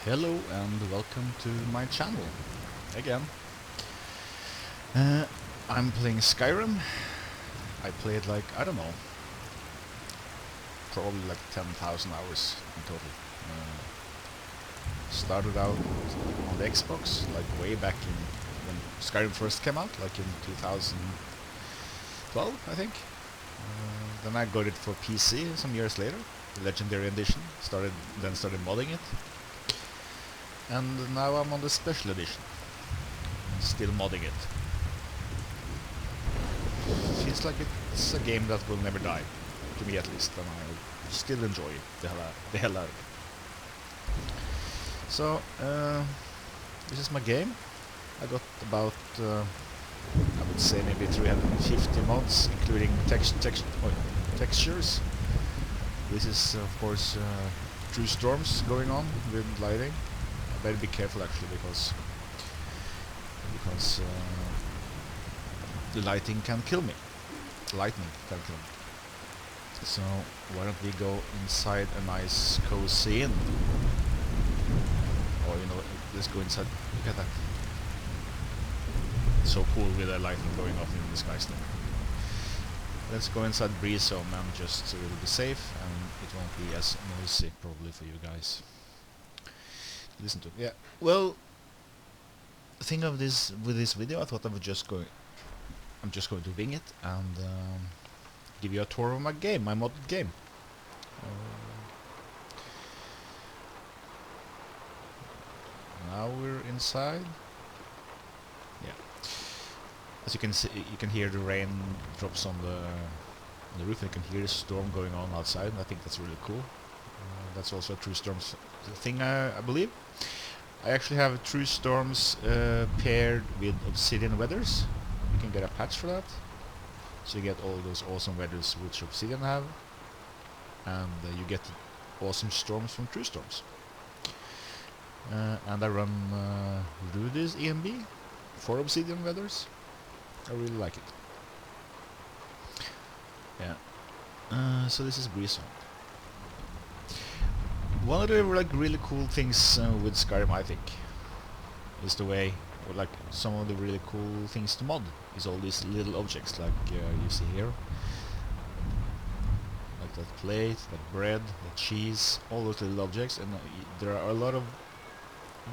Hello and welcome to my channel again. I'm playing Skyrim. I played like, I don't know, probably like 10,000 hours in total. Started out on the Xbox, like way back in when Skyrim first came out, like in 2012, I think. Then I got it for PC some years later, the Legendary Edition. Started modding it, and now I'm on the Special Edition, still modding it. Feels like it's a game that will never die, to me at least, and I still enjoy it the hell out of it. So, this is my game. I got about, I would say maybe 350 mods, including textures. This is, of course, true storms going on with lighting. I better be careful actually, because the lighting can kill me. Lightning can kill me. So why don't we go inside a nice cozy inn? Or let's go inside. Look at that. It's so cool with the lightning going off in the sky still. Let's go inside Breeze Zone and just so it'll be safe and it won't be as noisy probably for you guys. Listen to it. Yeah. Well, the thing of this with this video, I thought I'm just going to wing it and give you a tour of my game, my modded game. Now we're inside. Yeah. As you can see, you can hear the rain drops on the roof, and you can hear the storm going on outside. And I think that's really cool. That's also a true storms thing, I believe. I actually have true storms paired with obsidian weathers. You can get a patch for that, so you get all those awesome weathers which obsidian have, and you get awesome storms from true storms. And I run Rudy's EMB for obsidian weathers. I really like it. Yeah. So this is Breeze Zone. One of the really cool things with Skyrim, I think, is the way, or like some of the really cool things to mod is all these little objects like you see here, like that plate, that bread, that cheese, all those little objects, and there are a lot of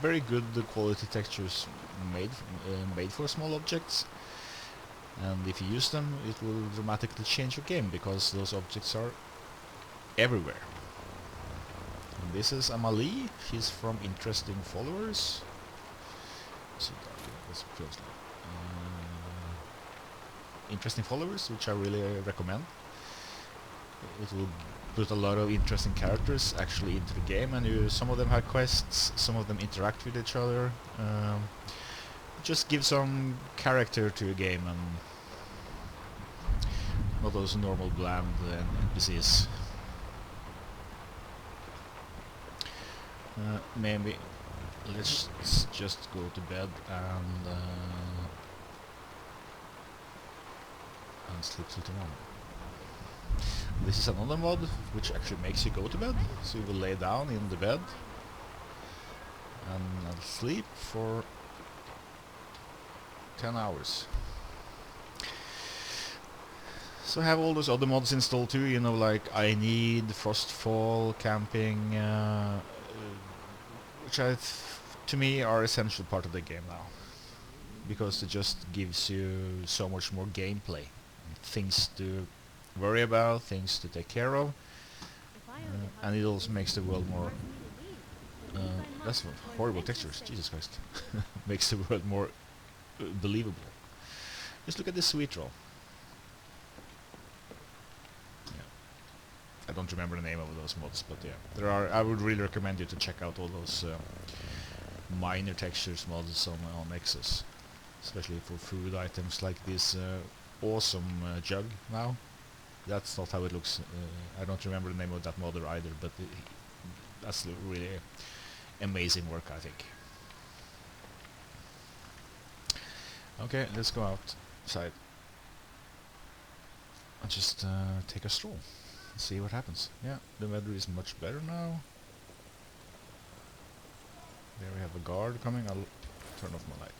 very good quality textures made for small objects, and if you use them it will dramatically change your game because those objects are everywhere. And this is Amalie. She's from Interesting Followers. So that's closely. Interesting Followers, which I really recommend. It will put a lot of interesting characters actually into the game, and some of them have quests, some of them interact with each other. Just give some character to a game and not those normal bland NPCs. Maybe let's just go to bed and sleep till tomorrow. This is another mod which actually makes you go to bed, so you will lay down in the bed and sleep for 10 hours. So I have all those other mods installed too, like I Need, Frostfall, Camping, which to me are essential part of the game now, because it just gives you so much more gameplay, things to worry about, things to take care of, and it also makes the world more that's horrible textures, Jesus Christ. Makes the world more believable. Just look at this sweet roll. I don't remember the name of those mods, but yeah, I would really recommend you to check out all those minor textures mods on Nexus, especially for food items like this awesome jug now. That's not how it looks. I don't remember the name of that modder either, but that's really amazing work, I think. Okay, let's go outside and just take a stroll. See what happens. Yeah, the weather is much better now. There we have a guard coming. I'll turn off my light.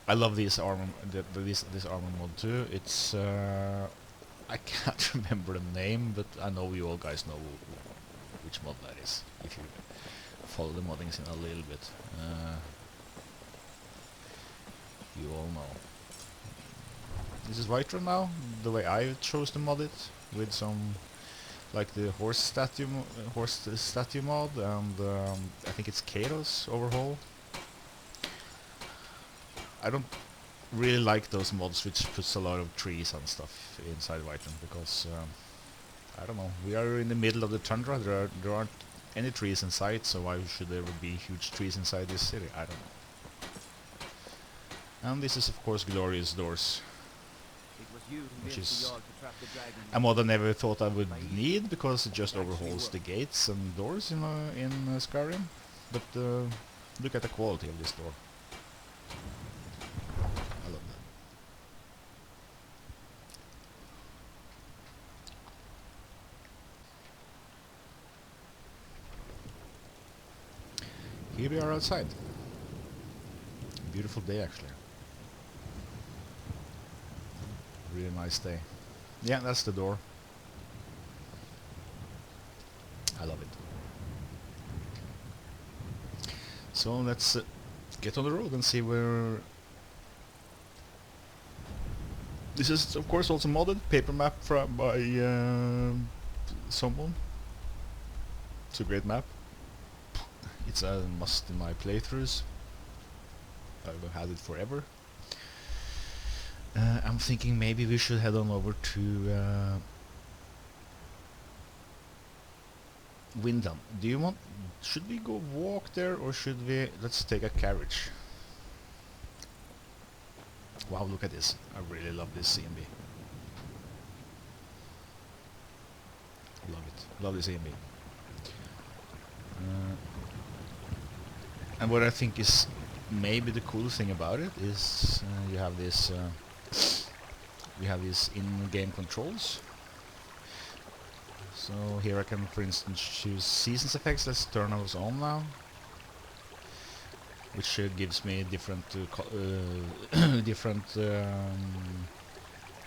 I love this armor, this armor mod too. It's I can't remember the name, but I know you all guys know which mod that is if you follow the modding scene a little bit. You all know. This is Whiterun now, the way I chose to mod it, with some like the horse statue mod, and I think it's Kato's overhaul. I don't really like those mods which puts a lot of trees and stuff inside Whiterun, because I don't know, we are in the middle of the tundra, there aren't any trees in sight, so why should there be huge trees inside this city? I don't know. And this is of course Glorious Doors, which is a mod I never thought I would need, because it just overhauls the gates and doors in Skyrim. But look at the quality of this door. I love that. Here we are outside. Beautiful day actually. Really nice day. Yeah, that's the door. I love it. So let's get on the road and see where... This is of course also modded, paper map by someone. It's a great map. It's a must in my playthroughs. I've had it forever. I'm thinking maybe we should head on over to Windham. Do you want... Should we go walk there, or should we... Let's take a carriage. Wow, look at this. I really love this CMB. Love it. Love this CMB. And what I think is maybe the cool thing about it is you have this... we have these in-game controls. So here I can, for instance, choose seasons effects. Let's turn those on now, which gives me different different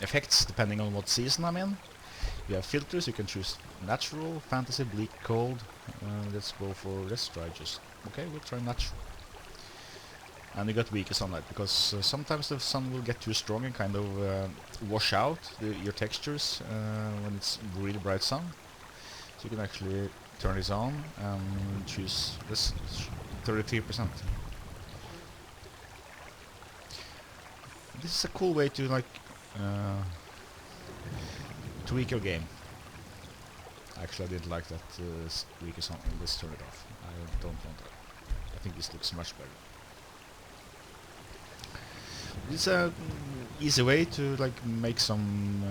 effects depending on what season I'm in. You have filters. You can choose natural, fantasy, bleak, cold. Let's try just... Okay, we'll try natural. And you got weaker sunlight, because sometimes the sun will get too strong and kind of wash out your textures when it's really bright sun. So you can actually turn this on and choose this 33%. This is a cool way to like tweak your game. Actually, I didn't like that weaker sun. Let's turn it off. I don't want that. I think this looks much better. It's a easy way to like make some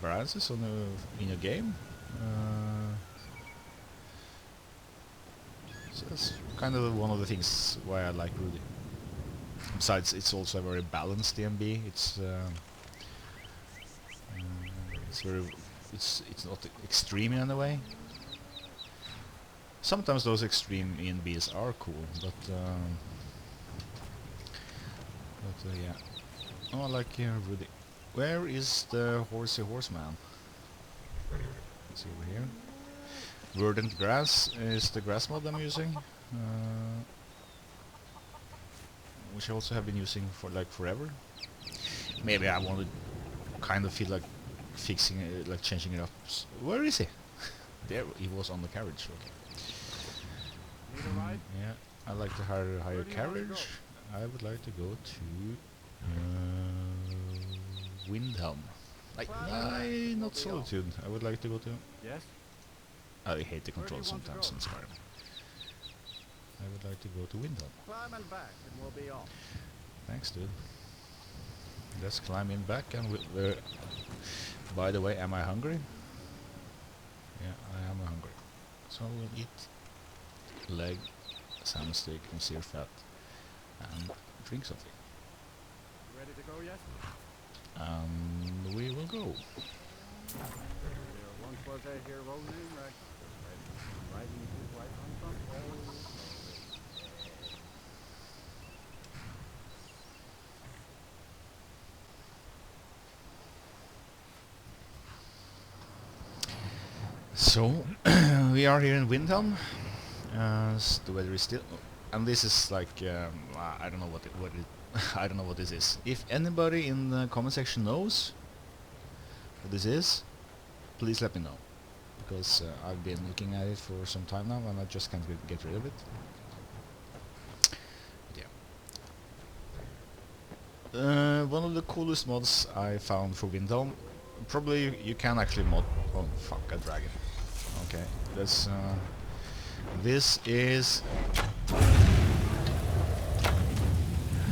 variances on in your game. So that's kind of one of the things why I like Rudy. Besides, it's also a very balanced DMB. It's not extreme in any way. Sometimes those extreme ENBs are cool, but yeah. Oh, I like Rudy. Where is the horsey horseman? Let's see over here. Verdant grass is the grass mod I'm using, which I also have been using for like forever. Maybe I want to kind of feel like fixing it, like changing it up. Where is he? There, he was on the carriage. Okay. Yeah, I like to hire carriage. I would like to go to Windham. Not Solitude. I would like to go to... Yes? I hate the controls sometimes in Skyrim. I would like to go to Windham. Climb and back and we'll be off. Thanks, dude. Let's climb in back and by the way, am I hungry? Yeah, I am hungry. So we'll eat leg, salmon steak, and sear fat, and drink something. Ready to go yet? And we will go. There once was a hero named Rex. Riding his wife on front row. So we are here in Windham. The weather is still, and this is like I don't know what it I don't know what this is. If anybody in the comment section knows what this is, please let me know, because I've been looking at it for some time now and I just can't get rid of it. Yeah. One of the coolest mods I found for Windham. Probably you can actually mod. Oh fuck, a dragon. Okay, let's. This is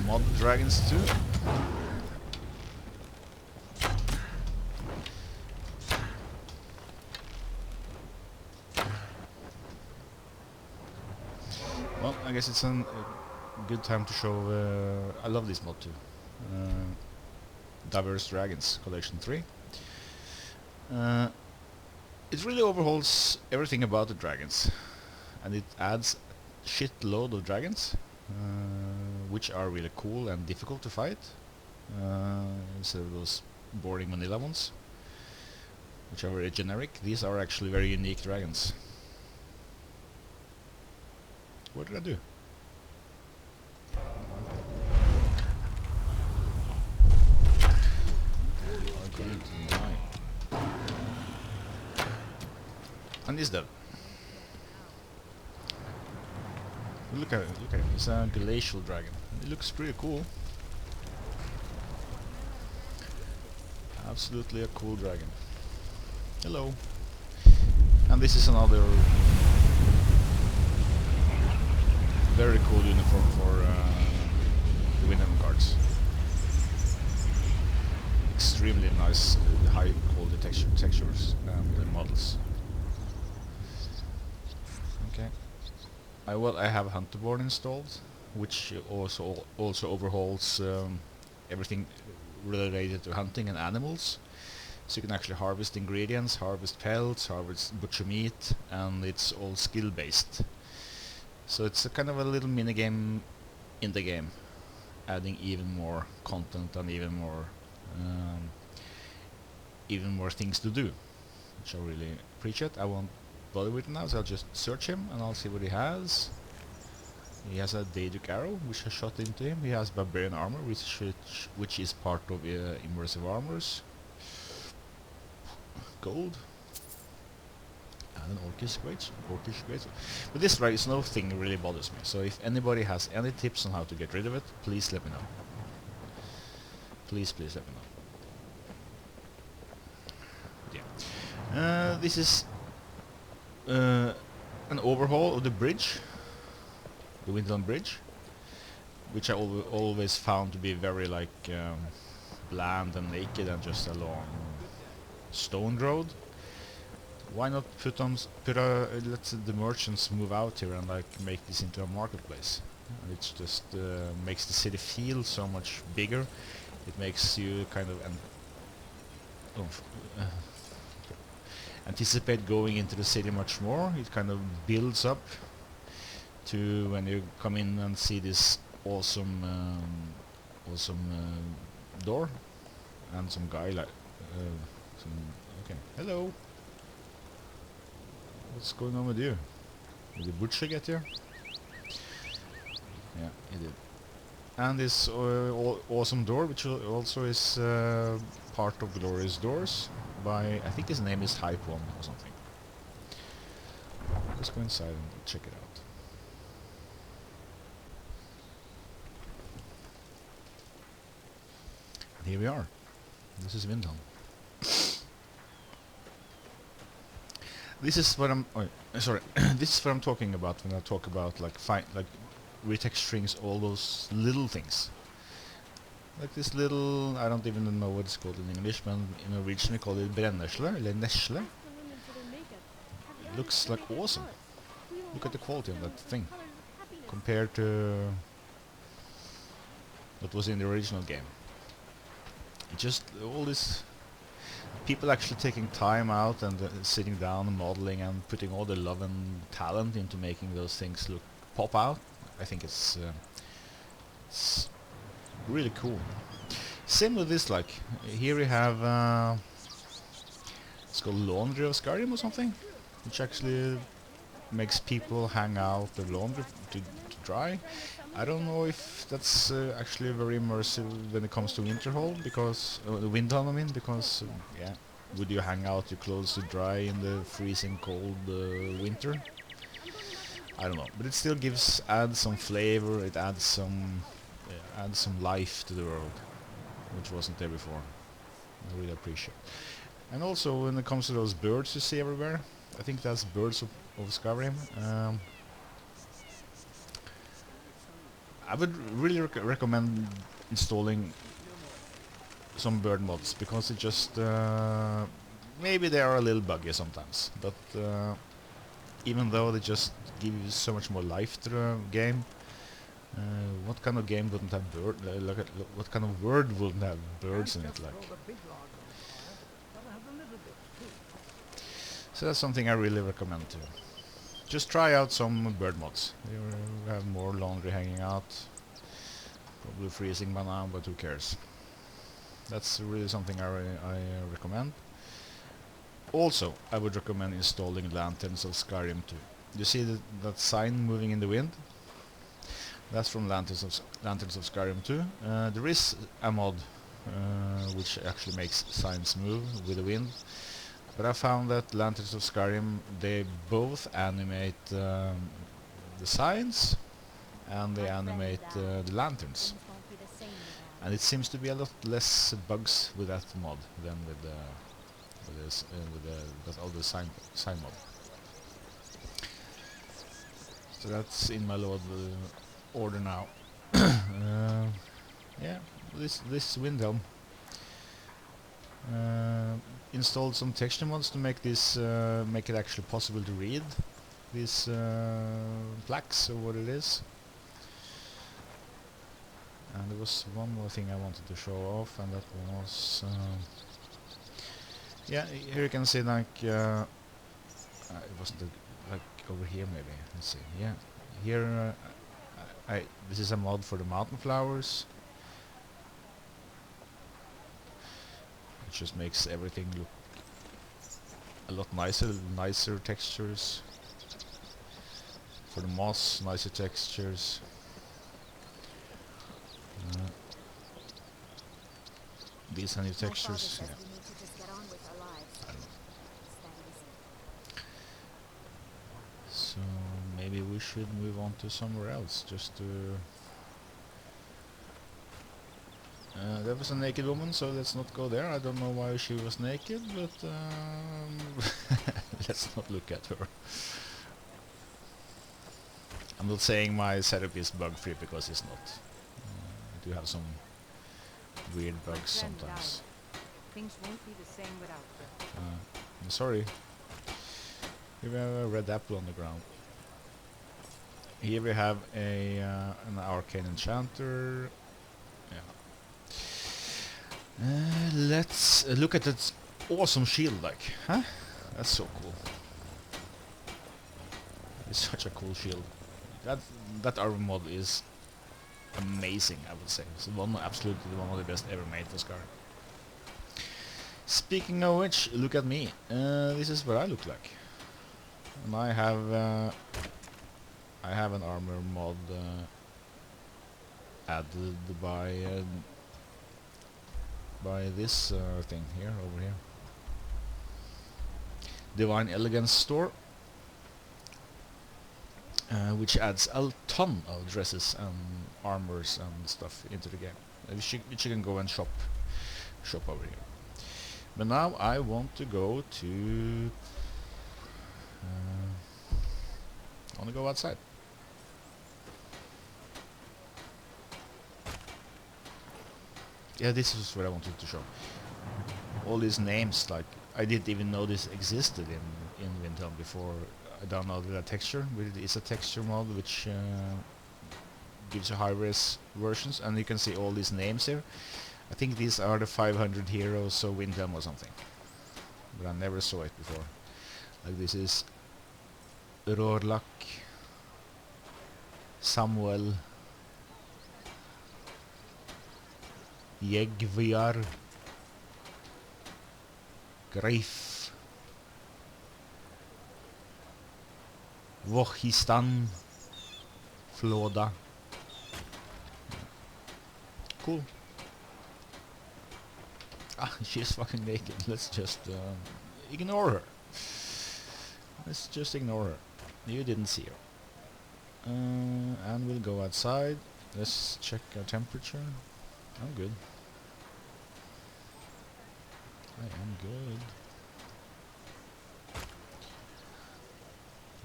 mod dragons 2. Well, I guess it's a good time to show. I love this mod too. Diverse Dragons Collection 3. It really overhauls everything about the dragons, and it adds shitload of dragons, which are really cool and difficult to fight, instead of those boring vanilla ones, which are very generic. These are actually very unique dragons. What did I do? I'm going to die. And he's dead. Look at it, look at him. It's a glacial dragon. It looks pretty cool. Absolutely a cool dragon. Hello. And this is another very cool uniform for the Windham guards. Extremely nice, high quality textures and models. Okay. I have Hunterborn installed, which also overhauls everything related to hunting and animals. So you can actually harvest ingredients, harvest pelts, harvest butcher meat, and it's all skill based. So it's a kind of a little mini game in the game, adding even more content and even more things to do, which I really appreciate. I won't bother with it now, so I'll just search him and I'll see what he has. He has a Daedric arrow, which I shot into him. He has barbarian armor, which is part of immersive armors. Gold. And an orcish great. But this right is no thing really bothers me. So if anybody has any tips on how to get rid of it, please let me know. Please let me know. Yeah. This is an overhaul of the bridge, the Windham Bridge, which I always found to be very like bland and naked and just a long stone road. Why not let the merchants move out here and like make this into a marketplace? And it's just makes the city feel so much bigger. It makes you kind of anticipate going into the city much more. It kind of builds up to when you come in and see this awesome door and some guy like okay, hello. What's going on with you? Did the butcher get here? Yeah, he did. And this awesome door, which also is part of Glorious Doors by, I think his name is Hype One or something. Let's go inside and check it out. And here we are. This is Windham. This is what I'm. Oh, sorry. This is what I'm talking about when I talk about like retexturing all those little things. Like this little, I don't even know what it's called in English, but in Norwegian we call it brennesle, or nesle. It looks like awesome. Look at the quality of that thing compared to what was in the original game. It just, all this, People actually taking time out and sitting down and modeling and putting all the love and talent into making those things look pop out. I think it's really cool. Same with this, like here we have it's called Laundry of Skyrim or something, which actually makes people hang out the laundry to dry. I don't know if that's actually very immersive when it comes to Winterhold, because the Windham, I mean, because yeah, would you hang out your clothes to dry in the freezing cold winter? I don't know, but it still adds some flavor. It adds some life to the world, which wasn't there before. I really appreciate. And also when it comes to those birds you see everywhere, I think that's birds of Skyrim. I would really recommend installing some bird mods, because it just maybe they are a little buggy sometimes, but even though they just give you so much more life to the game. What kind of game wouldn't have what kind of world wouldn't have birds in it, like? So that's something I really recommend too. Just try out some bird mods. You have more laundry hanging out, probably freezing by now, but who cares? That's really something I recommend. Also, I would recommend installing Lanterns of Skyrim too. You see that sign moving in the wind? That's from Lanterns of Skyrim too. There is a mod which actually makes signs move with the wind. But I found that Lanterns of Skyrim, they both animate the signs and they animate the lanterns. And it seems to be a lot less bugs with that mod than with that other sign mod. So that's in my load order now. Yeah, this Windham. Installed some texture mods to make this make it actually possible to read these plaques or what it is. And there was one more thing I wanted to show off, and that was yeah, here you can see like it wasn't like over here maybe. Let's see. Yeah, here this is a mod for the mountain flowers. It just makes everything look a lot nicer textures. For the moss, nicer textures. These are new textures. Yeah. I don't know. So maybe we should move on to somewhere else, just to... there was a naked woman, so let's not go there. I don't know why she was naked, but let's not look at her. I'm not saying my setup is bug-free, because it's not. I do have some weird bugs sometimes. Things won't be the same without her. I'm sorry. Here we have a red apple on the ground. Here we have an arcane enchanter. Yeah. Let's look at that awesome shield, like, huh? That's so cool. It's such a cool shield. That armor mod is amazing, I would say. It's absolutely one of the best ever made for Skyrim. Speaking of which, look at me. This is what I look like. And I have an armor mod added by this thing here, over here. Divine Elegance Store, which adds a ton of dresses and armors and stuff into the game, which you can go and shop over here. But now I want to go to... I want to go outside. Yeah, this is what I wanted to show. All these names, like, I didn't even know this existed in Windham before I downloaded that texture. It's a texture mod which gives you high-res versions, and you can see all these names here. I think these are the 500 heroes of Windham or something. but I never saw it before. Like this is Rorlak, Samuel, Jegviar, Greif, Wochistan, Floda. Cool. Ah, she's fucking naked. Let's just ignore her. Let's just ignore her. You didn't see her. And we'll go outside. Let's check our temperature. I'm good. I am good.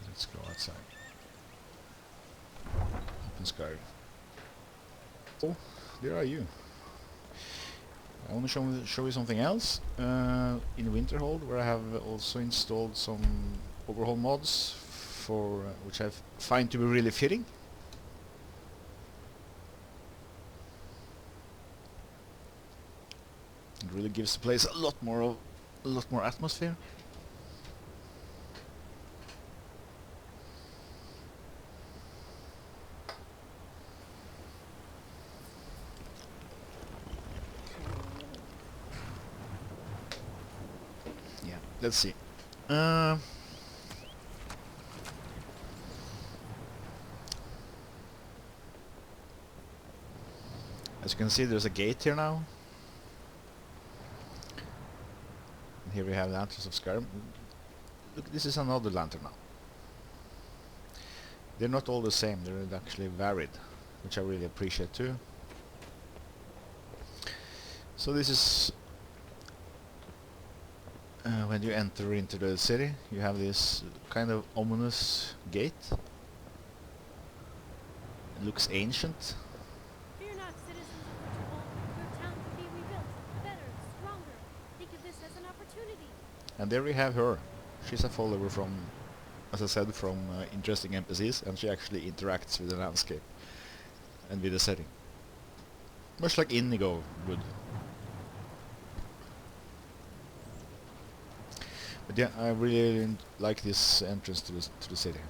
Let's go outside. Open Skyrim. Oh, there are you. I want to show you something else in Winterhold, where I have also installed some overhaul mods for which I find to be really fitting. It really gives the place a lot more atmosphere. Yeah, let's see. As you can see, there's a gate here now. And here we have the Lanterns of Skyrim. Look, this is another lantern now. They're not all the same, they're actually varied, which I really appreciate too. So this is when you enter into the city, you have this kind of ominous gate. It looks ancient. Fear not, citizens of Winterhold. Your town can be rebuilt, better, stronger. Think of this as an opportunity. And there we have her. She's a follower from, as I said, from interesting NPCs, and she actually interacts with the landscape and with the setting. Much like Indigo would. But yeah, I really like this entrance to the city.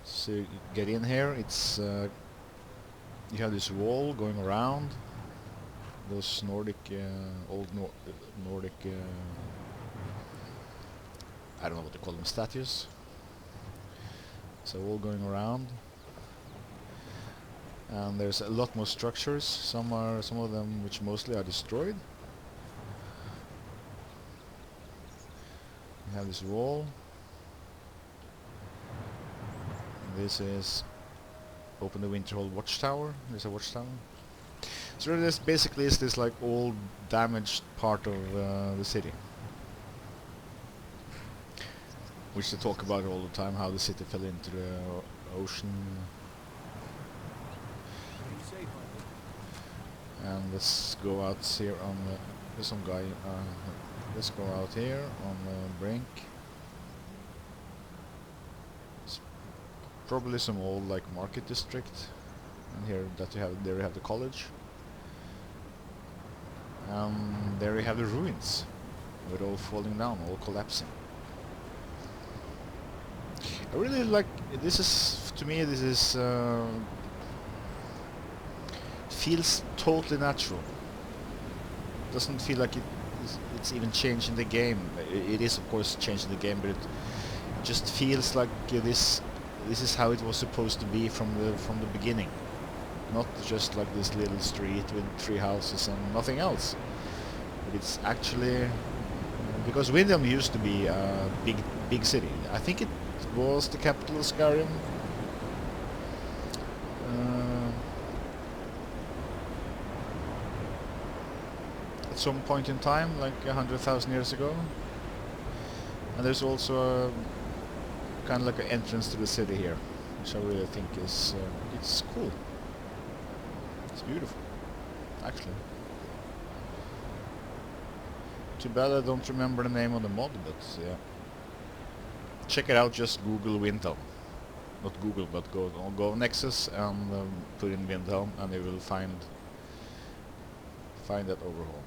So you get in here, it's you have this wall going around, those Nordic, old Nordic, I don't know what to call them, statues. So wall going around, and there's a lot more structures. Some of them which mostly are destroyed. You have this wall. This is open the Winterhold watchtower. There's a watchtower. So this basically is this like old damaged part of the city, which they talk about all the time, how the city fell into the ocean. And let's go out here on the, there's some guy, let's go out here on the brink. It's probably some old like market district, and here that you have, there you have the college. There you have the ruins, with all falling down, all collapsing. I really like, this is, to me this is, feels totally natural. Doesn't feel like it's even changing the game. It is of course changing the game, but it just feels like this is how it was supposed to be from the beginning. Not just like this little street with 3 houses and nothing else. But it's actually, because Windham used to be a big city. I think it was the capital of Skyrim. At some point in time, like 100,000 years ago. And there's also a kind of like an entrance to the city here, which I really think is it's cool. It's beautiful, actually. Too bad I don't remember the name of the mod, but yeah. Check it out, just Google Windham. Not Google, but go Nexus and put in Windham, and you will find that overhaul.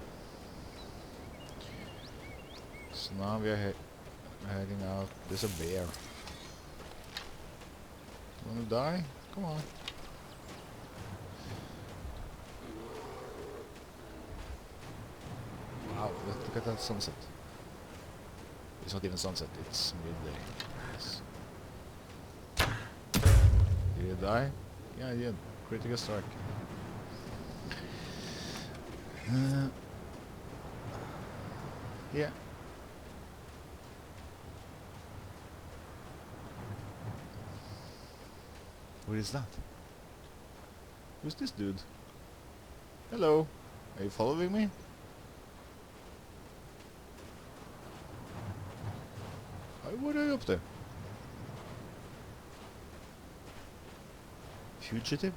So now we are heading out. There's a bear. Wanna die? Come on. Wow, look at that sunset. It's not even sunset, it's midday. Yes. Did you die? Yeah, I did. Critical strike. Yeah. What is that? Who's this dude? Hello. Are you following me? What are you up to? Fugitive?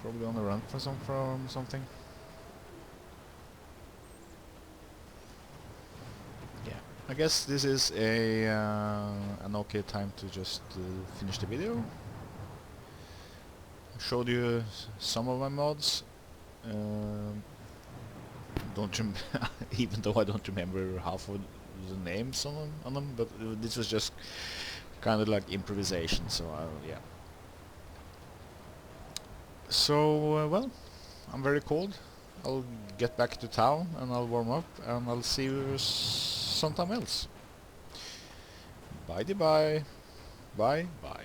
Probably on the run from something. Yeah, I guess this is an okay time to just finish the video. I showed you some of my mods. Don't even though I don't remember half of the names on them, but this was just kind of like improvisation. So yeah. So well, I'm very cold. I'll get back to town and I'll warm up and I'll see you sometime else. Bye bye. Bye bye.